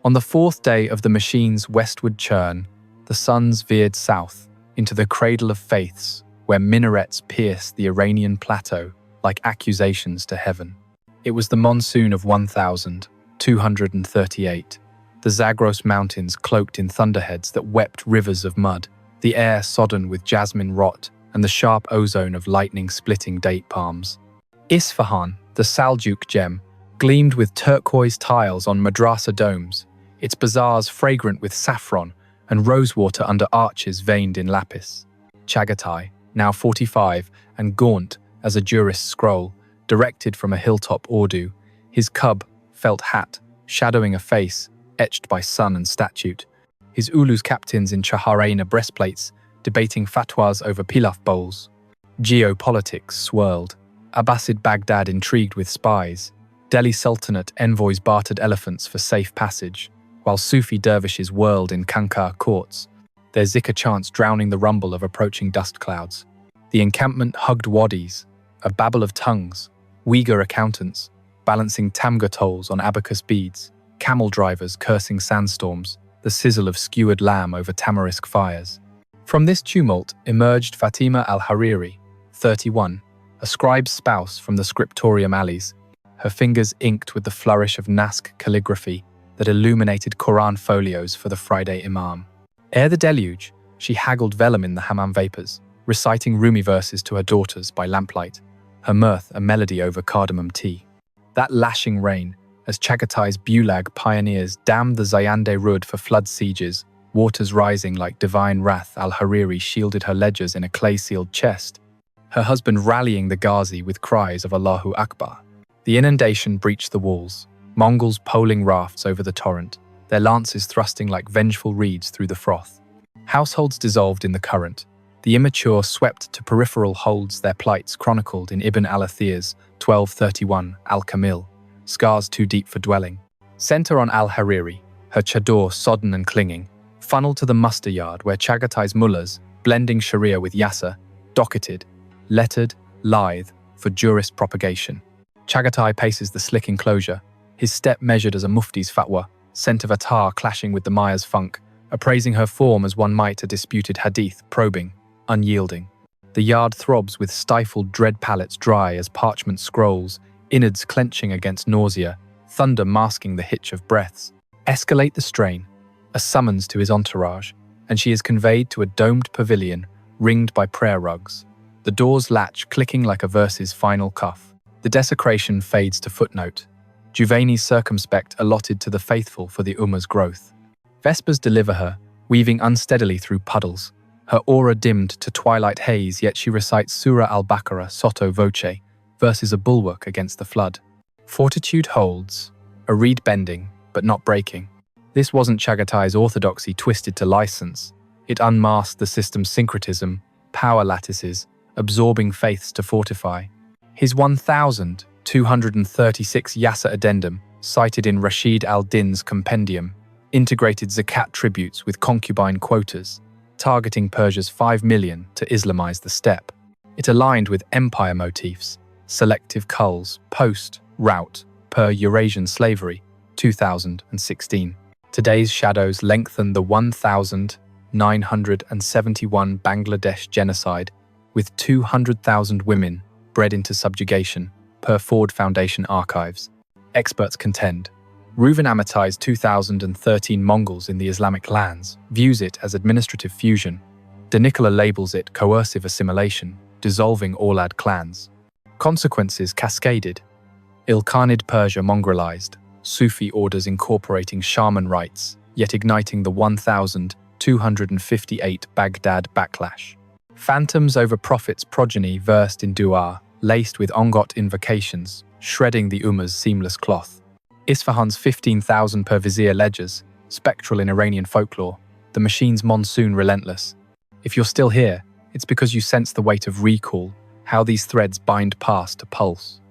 On the fourth day of the machine's westward churn, the suns veered south into the cradle of faiths, where minarets pierce the Iranian plateau like accusations to heaven. It was the monsoon of 1,238. The Zagros Mountains cloaked in thunderheads that wept rivers of mud, the air sodden with jasmine rot and the sharp ozone of lightning-splitting date palms. Isfahan, the Saljuk gem, gleamed with turquoise tiles on madrasa domes, its bazaars fragrant with saffron and rosewater under arches veined in lapis. Chagatai, now 45 and gaunt as a jurist's scroll, directed from a hilltop Urdu, his cub, felt hat, shadowing a face, etched by sun and statute. His Ulus captains in Chaharena breastplates, debating fatwas over pilaf bowls. Geopolitics swirled. Abbasid Baghdad intrigued with spies. Delhi Sultanate envoys bartered elephants for safe passage, while Sufi dervishes whirled in Kankar courts, their zikr chants drowning the rumble of approaching dust clouds. The encampment hugged wadis, a babble of tongues, Uyghur accountants, balancing Tamga tolls on abacus beads, camel drivers cursing sandstorms, the sizzle of skewered lamb over tamarisk fires. From this tumult emerged Fatima al-Hariri, 31, a scribe's spouse from the scriptorium alleys, her fingers inked with the flourish of Naskh calligraphy that illuminated Quran folios for the Friday Imam. Ere the deluge, she haggled vellum in the hammam vapors, reciting Rumi verses to her daughters by lamplight, her mirth a melody over cardamom tea. That lashing rain, as Chagatai's Bulag pioneers dammed the Zayande Rud for flood sieges, waters rising like divine wrath, al-Hariri shielded her ledgers in a clay-sealed chest, her husband rallying the Ghazi with cries of Allahu Akbar. The inundation breached the walls, Mongols poling rafts over the torrent, their lances thrusting like vengeful reeds through the froth. Households dissolved in the current, The immature swept to peripheral holds their plights chronicled in Ibn al-Athir's 1231 Al-Kamil, scars too deep for dwelling. Center on al-Hariri, her chador sodden and clinging, funnel to the muster yard where Chagatai's mullahs, blending Sharia with Yassa, docketed, lettered, lithe, for jurist propagation. Chagatai paces the slick enclosure, his step measured as a mufti's fatwa, scent of attar clashing with the Maya's funk, appraising her form as one might a disputed hadith, probing, unyielding. The yard throbs with stifled dread palates dry as parchment scrolls, innards clenching against nausea, thunder masking the hitch of breaths. Escalate the strain, a summons to his entourage, and she is conveyed to a domed pavilion, ringed by prayer rugs. The door's latch clicking like a verse's final cuff. The desecration fades to footnote. Juvayni's circumspect allotted to the faithful for the Ummah's growth. Vespers deliver her, weaving unsteadily through puddles. Her aura dimmed to twilight haze, yet she recites Surah al-Baqarah sotto voce, verses a bulwark against the flood. Fortitude holds, a reed bending, but not breaking. This wasn't Chagatai's orthodoxy twisted to license. It unmasked the system's syncretism, power lattices, absorbing faiths to fortify. His 1,236 Yassa addendum, cited in Rashid al-Din's Compendium, integrated zakat tributes with concubine quotas, targeting Persia's 5 million to Islamize the steppe. It aligned with empire motifs, selective culls, post, route, per Eurasian slavery, 2016. Today's shadows lengthen the 1,971 Bangladesh genocide, with 200,000 women bred into subjugation, per Ford Foundation archives. Experts contend. Reuven Amitai's 2013 Mongols in the Islamic lands views it as administrative fusion. De Nicola labels it coercive assimilation, dissolving Aulad clans. Consequences cascaded. Ilkhanid Persia Mongolized, Sufi orders incorporating shaman rites, yet igniting the 1,258 Baghdad backlash. Phantoms over prophets' progeny versed in dua, laced with ongot invocations, shredding the Ummah's seamless cloth. Isfahan's 15,000 per vizier ledgers, spectral in Iranian folklore, the machine's monsoon relentless. If you're still here, it's because you sense the weight of recall, how these threads bind past to pulse.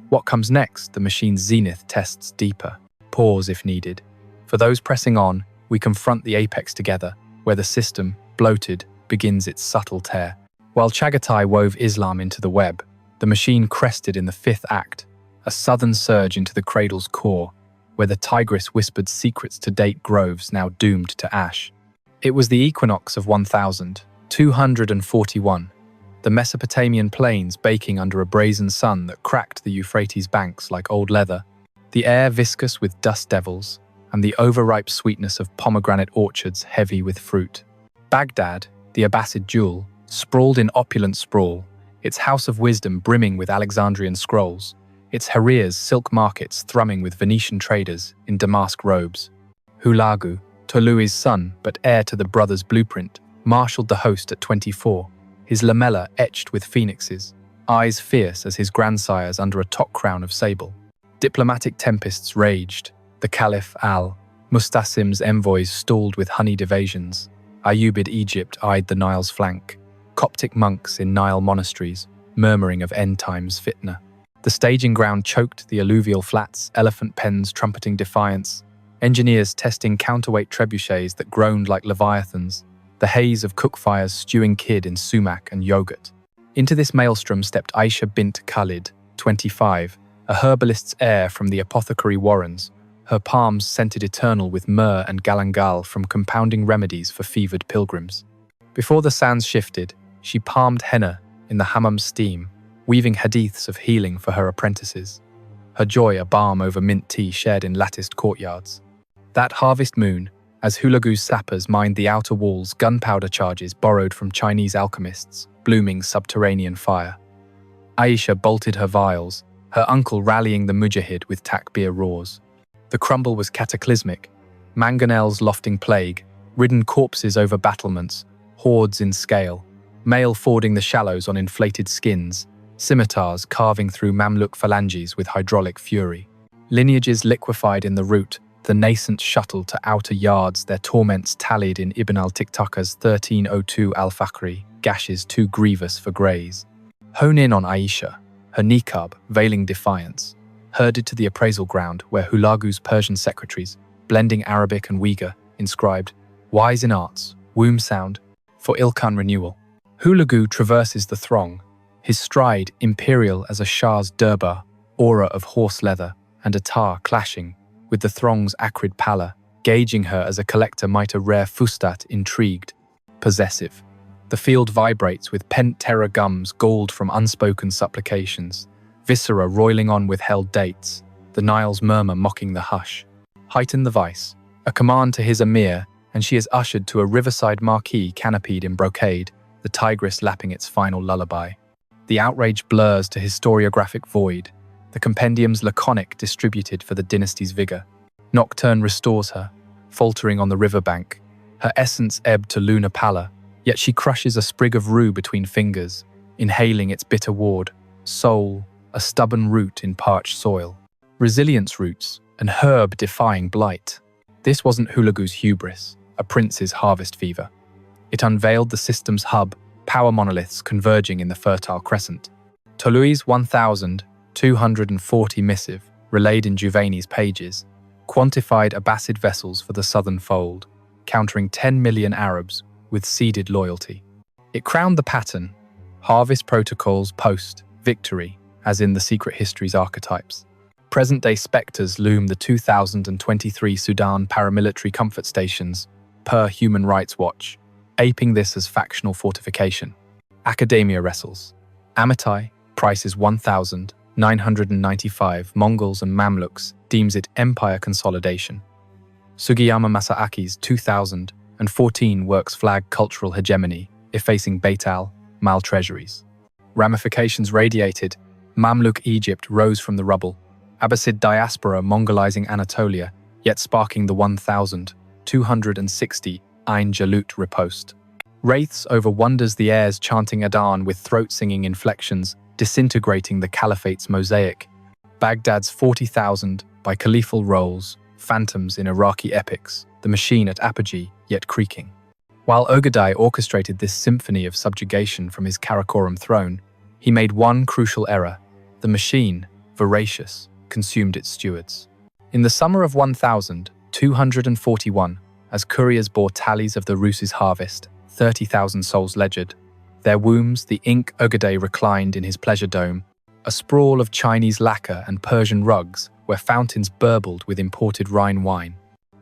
What comes next? The machine's zenith tests deeper. Pause if needed. For those pressing on, we confront the apex together, where the system, bloated, begins its subtle tear. While Chagatai wove Islam into the web, the machine crested in the fifth act, a southern surge into the cradle's core, where the tigress whispered secrets to date groves now doomed to ash. It was the equinox of 1241, the Mesopotamian plains baking under a brazen sun that cracked the Euphrates banks like old leather, the air viscous with dust devils, and the overripe sweetness of pomegranate orchards heavy with fruit. Baghdad, the Abbasid jewel, sprawled in opulent sprawl, its house of wisdom brimming with Alexandrian scrolls, its harirs silk markets thrumming with Venetian traders in damask robes. Hulagu, Tolui's son but heir to the brothers' blueprint, marshaled the host at 24, his lamella etched with phoenixes, eyes fierce as his grandsire's under a top crown of sable. Diplomatic tempests raged, the Caliph al-Mustasim's envoys stalled with honeyed evasions, Ayyubid Egypt eyed the Nile's flank, Coptic monks in Nile monasteries, murmuring of end times fitna. The staging ground choked the alluvial flats, elephant pens trumpeting defiance, engineers testing counterweight trebuchets that groaned like leviathans, the haze of cook fires stewing kid in sumac and yogurt. Into this maelstrom stepped Aisha bint Khalid, 25, a herbalist's heir from the apothecary warrens, her palms scented eternal with myrrh and galangal from compounding remedies for fevered pilgrims. Before the sands shifted, she palmed henna in the hammam's steam, weaving hadiths of healing for her apprentices. Her joy a balm over mint tea shared in latticed courtyards. That harvest moon, as Hulagu's sappers mined the outer walls, gunpowder charges borrowed from Chinese alchemists, blooming subterranean fire. Aisha bolted her vials, her uncle rallying the mujahid with takbir roars. The crumble was cataclysmic, mangonels lofting plague, ridden corpses over battlements, hordes in scale, mail fording the shallows on inflated skins, scimitars carving through Mamluk phalanges with hydraulic fury. Lineages liquefied in the root, the nascent shuttle to outer yards, their torments tallied in Ibn al-Tiktaka's 1302 al-Fakhri, gashes too grievous for grays. Hone in on Aisha, her niqab veiling defiance, herded to the appraisal ground where Hulagu's Persian secretaries, blending Arabic and Uyghur, inscribed, "Wise in arts, womb sound, for Ilkhan renewal." Hulagu traverses the throng, his stride imperial as a Shah's durbar, aura of horse leather and attar clashing with the throng's acrid pallor, gauging her as a collector might a rare fustat intrigued, possessive. The field vibrates with pent terror gums galled from unspoken supplications, viscera roiling on with held dates, the Nile's murmur mocking the hush. Heighten the vice, a command to his emir, and she is ushered to a riverside marquee canopied in brocade, the Tigris lapping its final lullaby. The outrage blurs to historiographic void, the compendium's laconic distributed for the dynasty's vigor. Nocturne restores her, faltering on the riverbank, her essence ebbed to lunar pallor, yet she crushes a sprig of rue between fingers, inhaling its bitter ward, soul, a stubborn root in parched soil. Resilience roots, an herb defying blight. This wasn't Hulagu's hubris, a prince's harvest fever. It unveiled the system's hub, power monoliths converging in the Fertile Crescent. Tolui's 1,240 missive, relayed in Juvayni's pages, quantified Abbasid vessels for the southern fold, countering 10 million Arabs with ceded loyalty. It crowned the pattern, harvest protocols post-victory, as in the secret history's archetypes. Present-day spectres loom the 2023 Sudan paramilitary comfort stations, per Human Rights Watch, aping this as factional fortification. Academia wrestles. Amitai, price is 1,995, Mongols and Mamluks, deems it empire consolidation. Sugiyama Masaaki's 2014 works flag cultural hegemony, effacing Beit-al, mal-treasuries. Ramifications radiated, Mamluk Egypt rose from the rubble, Abbasid diaspora Mongolizing Anatolia, yet sparking the 1,260 Ain Jalut riposte. Wraiths over wonders the airs chanting Adan with throat-singing inflections, disintegrating the caliphate's mosaic. Baghdad's 40,000 by caliphal rolls, phantoms in Iraqi epics, the machine at apogee, yet creaking. While Ögedei orchestrated this symphony of subjugation from his Karakoram throne, he made one crucial error. The machine, voracious, consumed its stewards. In the summer of 1241, as couriers bore tallies of the Rus's harvest, 30,000 souls ledgered. Their wombs, the ink Ögedei reclined in his pleasure dome, a sprawl of Chinese lacquer and Persian rugs where fountains burbled with imported Rhine wine.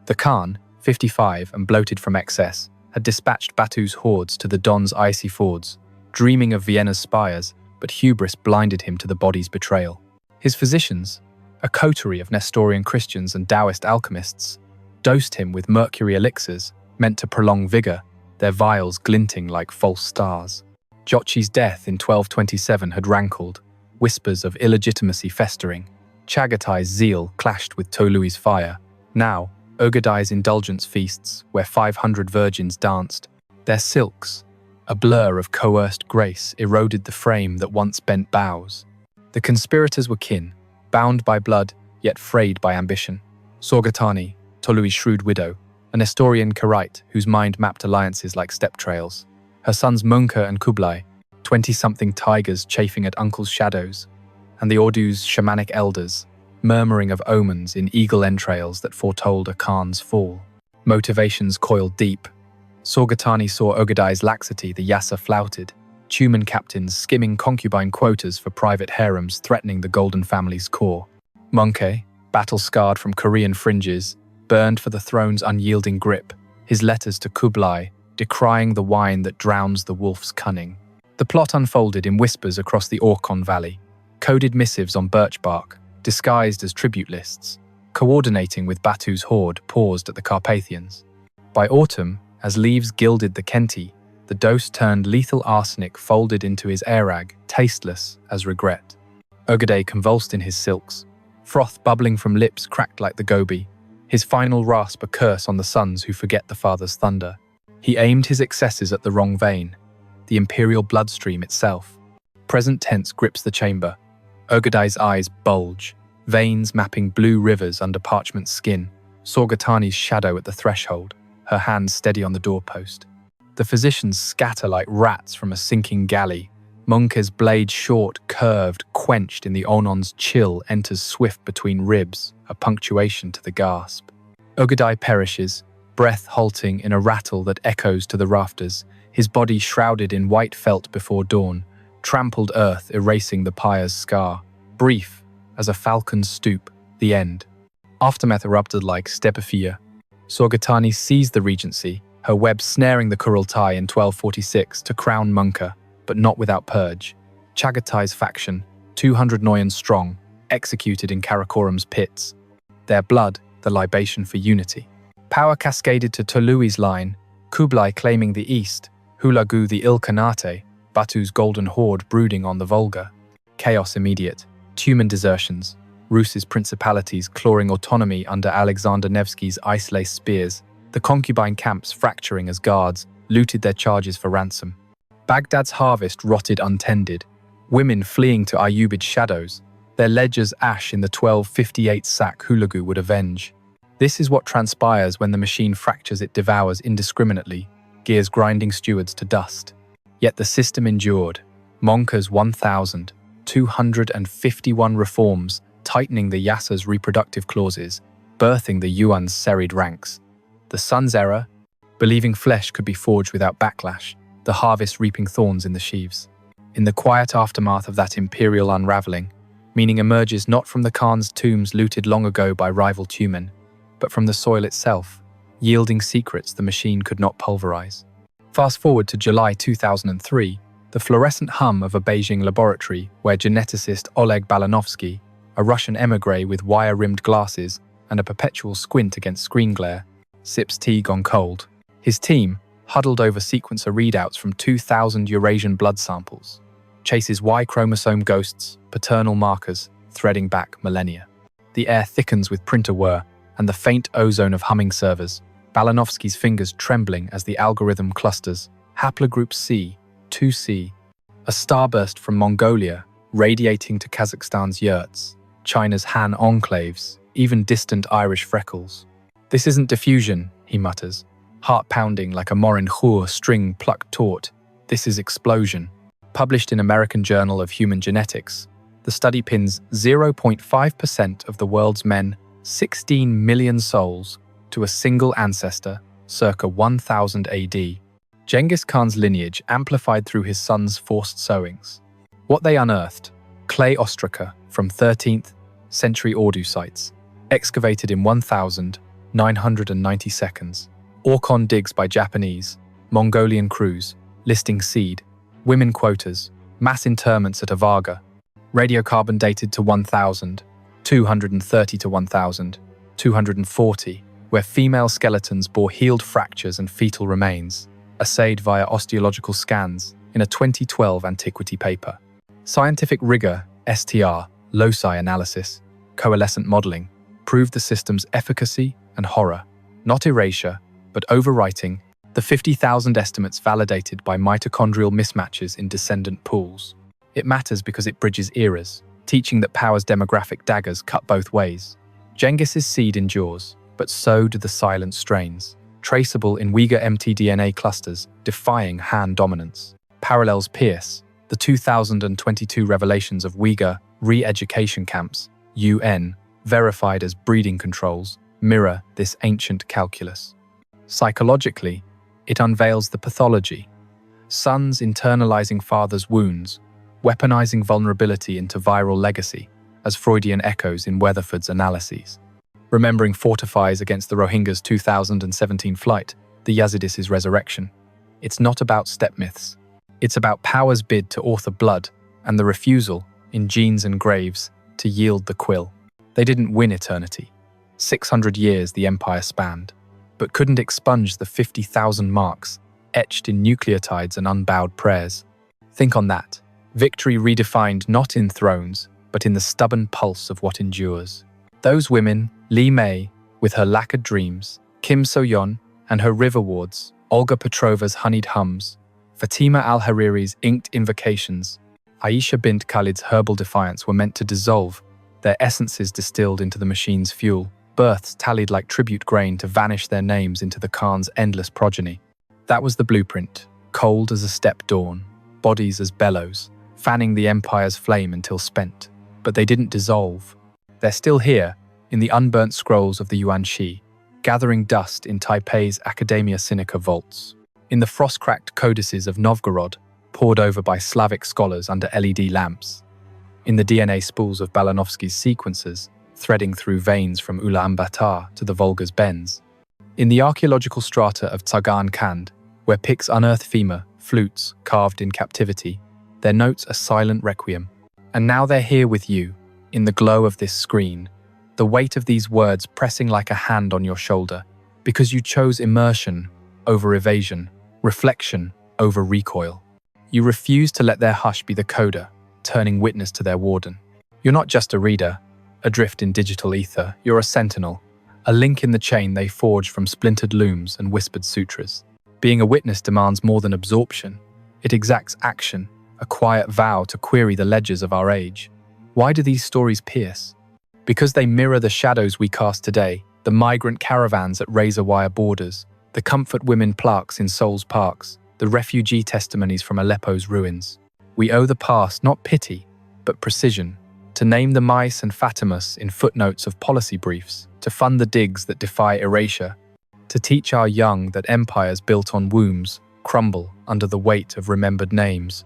The Khan, 55 and bloated from excess, had dispatched Batu's hordes to the Don's icy fords, dreaming of Vienna's spires, but hubris blinded him to the body's betrayal. His physicians, a coterie of Nestorian Christians and Taoist alchemists, dosed him with mercury elixirs meant to prolong vigor, their vials glinting like false stars. Jochi's death in 1227 had rankled, whispers of illegitimacy festering. Chagatai's zeal clashed with Tolui's fire. Now, Ögedei's indulgence feasts, where 500 virgins danced, their silks, a blur of coerced grace, eroded the frame that once bent bows. The conspirators were kin, bound by blood, yet frayed by ambition. Sorgatani, Tolui's shrewd widow, a Nestorian Karaite whose mind mapped alliances like step trails. Her sons Munka and Kublai, 20-something tigers chafing at uncle's shadows, and the Ordu's shamanic elders, murmuring of omens in eagle entrails that foretold a Khan's fall. Motivations coiled deep. Sorgatani saw Ögedei's laxity, the Yassa flouted, Tumen captains skimming concubine quotas for private harems threatening the golden family's core. Munke, battle-scarred from Korean fringes, burned for the throne's unyielding grip, his letters to Kublai decrying the wine that drowns the wolf's cunning. The plot unfolded in whispers across the Orkhon valley, coded missives on birch bark, disguised as tribute lists, coordinating with Batu's horde paused at the Carpathians. By autumn, as leaves gilded the Kenti, the dose turned lethal arsenic folded into his airag, tasteless as regret. Ögedei convulsed in his silks, froth bubbling from lips cracked like the goby, his final rasp a curse on the sons who forget the father's thunder. He aimed his excesses at the wrong vein, the imperial bloodstream itself. Present tense grips the chamber. Ögedei's eyes bulge, veins mapping blue rivers under parchment skin, Sorgatani's shadow at the threshold, her hand steady on the doorpost. The physicians scatter like rats from a sinking galley. Munke's blade short, curved, quenched in the Onon's chill enters swift between ribs, a punctuation to the gasp. Ögedei perishes, breath halting in a rattle that echoes to the rafters, his body shrouded in white felt before dawn, trampled earth erasing the pyre's scar. Brief, as a falcon's stoop, the end. Aftermath erupted like Stepifia. Sorgatani seized the regency, her web snaring the Kurultai in 1246 to crown Munka, but not without purge. Chagatai's faction, 200 Noyan strong, executed in Karakoram's pits. Their blood, the libation for unity. Power cascaded to Tolui's line, Kublai claiming the east, Hulagu the Ilkhanate, Batu's golden horde brooding on the Volga. Chaos immediate, Tumen desertions, Rus's principalities clawing autonomy under Alexander Nevsky's ice-laced spears, the concubine camps fracturing as guards looted their charges for ransom. Baghdad's harvest rotted untended, women fleeing to Ayyubid's shadows, their ledgers ash in the 1258 sack Hulagu would avenge. This is what transpires when the machine fractures it devours indiscriminately, gears grinding stewards to dust. Yet the system endured. Monka's 1,251 reforms, tightening the Yassa's reproductive clauses, birthing the Yuan's serried ranks. The Sun's era, believing flesh could be forged without backlash, the harvest reaping thorns in the sheaves. In the quiet aftermath of that imperial unraveling, meaning emerges not from the Khan's tombs looted long ago by rival Tumen, but from the soil itself, yielding secrets the machine could not pulverize. Fast forward to July 2003, the fluorescent hum of a Beijing laboratory where geneticist Oleg Balanovsky, a Russian émigré with wire-rimmed glasses and a perpetual squint against screen glare, sips tea gone cold. His team, huddled over sequencer readouts from 2,000 Eurasian blood samples, chases Y chromosome ghosts, paternal markers, threading back millennia. The air thickens with printer whir and the faint ozone of humming servers, Balanovsky's fingers trembling as the algorithm clusters. Haplogroup C, 2C, a starburst from Mongolia, radiating to Kazakhstan's yurts, China's Han enclaves, even distant Irish freckles. This isn't diffusion, he mutters, heart pounding like a Morin Khur string plucked taut. This is explosion. Published in American Journal of Human Genetics, the study pins 0.5% of the world's men, 16 million souls, to a single ancestor, circa 1000 AD. Genghis Khan's lineage amplified through his son's forced sowings. What they unearthed: clay ostraca from 13th century Ordu sites, excavated in 1,990 seconds. Orkhon digs by Japanese, Mongolian crews, listing seed, women quotas, mass interments at Avaga, radiocarbon-dated to 1,000, 230 to 1,000, 240, where female skeletons bore healed fractures and fetal remains, assayed via osteological scans in a 2012 antiquity paper. Scientific rigor, STR, loci analysis, coalescent modeling, proved the system's efficacy and horror, not erasure, but overwriting, the 50,000 estimates validated by mitochondrial mismatches in descendant pools. It matters because it bridges eras, teaching that power's demographic daggers cut both ways. Genghis's seed endures, but so do the silent strains, traceable in Uyghur mtDNA clusters, defying Han dominance. Parallels pierce. The 2022 revelations of Uyghur re-education camps, UN, verified as breeding controls, mirror this ancient calculus. Psychologically, it unveils the pathology. Sons internalizing fathers' wounds, weaponizing vulnerability into viral legacy, as Freudian echoes in Weatherford's analyses. Remembering fortifies against the Rohingyas' 2017 flight, the Yazidis' resurrection. It's not about step myths. It's about power's bid to author blood and the refusal, in genes and graves, to yield the quill. They didn't win eternity. 600 years the empire spanned, but couldn't expunge the 50,000 marks etched in nucleotides and unbowed prayers. Think on that. Victory redefined not in thrones, but in the stubborn pulse of what endures. Those women, Li Mei, with her lacquered dreams, Kim So-yeon and her river wards, Olga Petrova's honeyed hums, Fatima al-Hariri's inked invocations, Aisha bint Khalid's herbal defiance were meant to dissolve, their essences distilled into the machine's fuel, births tallied like tribute grain to vanish their names into the Khan's endless progeny. That was the blueprint, cold as a steppe dawn, bodies as bellows, fanning the empire's flame until spent. But they didn't dissolve. They're still here, in the unburnt scrolls of the Yuan-Shi, gathering dust in Taipei's Academia Sinica vaults, in the frost-cracked codices of Novgorod, pored over by Slavic scholars under LED lamps, in the DNA spools of Balanovsky's sequences, threading through veins from Ulaanbaatar to the Volga's bends, in the archaeological strata of Tsagaan-Khand, where Picts unearth femur, flutes carved in captivity, their notes a silent requiem. And now they're here with you, in the glow of this screen, the weight of these words pressing like a hand on your shoulder, because you chose immersion over evasion, reflection over recoil. You refuse to let their hush be the coder, turning witness to their warden. You're not just a reader, adrift in digital ether, you're a sentinel, a link in the chain they forge from splintered looms and whispered sutras. Being a witness demands more than absorption. It exacts action, a quiet vow to query the ledgers of our age. Why do these stories pierce? Because they mirror the shadows we cast today, the migrant caravans at razor-wire borders, the comfort women plaques in Seoul's parks, the refugee testimonies from Aleppo's ruins. We owe the past not pity, but precision, to name the mice and Fatimas in footnotes of policy briefs, to fund the digs that defy erasure, to teach our young that empires built on wombs crumble under the weight of remembered names.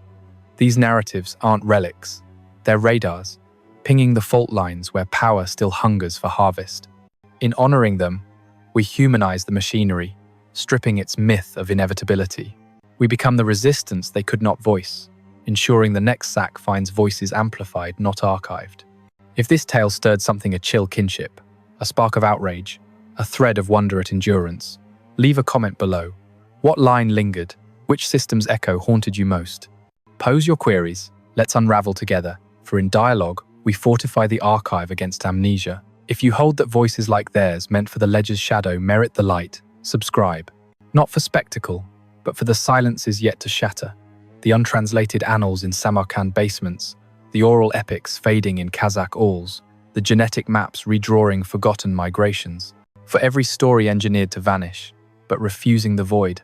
These narratives aren't relics, they're radars, pinging the fault lines where power still hungers for harvest. In honoring them, we humanize the machinery, stripping its myth of inevitability. We become the resistance they could not voice, ensuring the next sack finds voices amplified, not archived. If this tale stirred something a chill kinship, a spark of outrage, a thread of wonder at endurance, leave a comment below. What line lingered? Which system's echo haunted you most? Pose your queries, let's unravel together, for in dialogue, we fortify the archive against amnesia. If you hold that voices like theirs meant for the ledger's shadow merit the light, subscribe. Not for spectacle, but for the silences yet to shatter, the untranslated annals in Samarkand basements, the oral epics fading in Kazakh halls, the genetic maps redrawing forgotten migrations. For every story engineered to vanish, but refusing the void,